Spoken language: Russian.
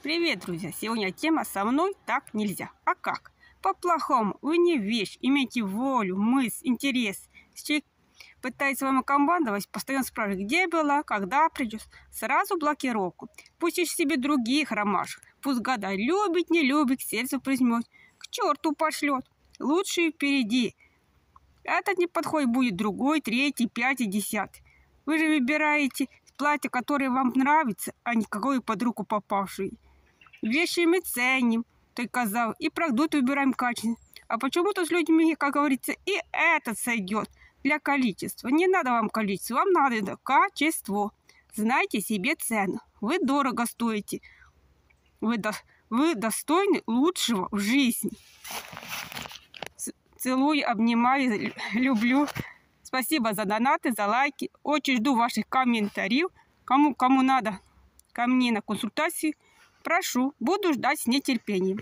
Привет, друзья! Сегодня тема «Со мной так нельзя». А как? По-плохому. Вы не вещь, имейте волю, мысль, интерес. Человек пытается вам командовать, постоянно спрашивает, где была, когда придешь. Сразу блокировку. Пусть ищет себе других ромашек. Пусть гадает, любит, не любит, к сердцу прижмет. К черту пошлет. Лучше впереди. Этот не подходит, будет другой, третий, пятый, десятый. Вы же выбираете платье, которое вам нравится, а не какое под руку попавшее. Вещи мы ценим, ты казал, и продукты выбираем качественные. А почему-то с людьми, как говорится, и этот сойдет для количества. Не надо вам количество, вам надо качество. Знайте себе цену. Вы дорого стоите. Вы достойны лучшего в жизни. Целую, обнимаю, люблю. Спасибо за донаты, за лайки. Очень жду ваших комментариев. Кому надо ко мне на консультацию, прошу, буду ждать с нетерпением.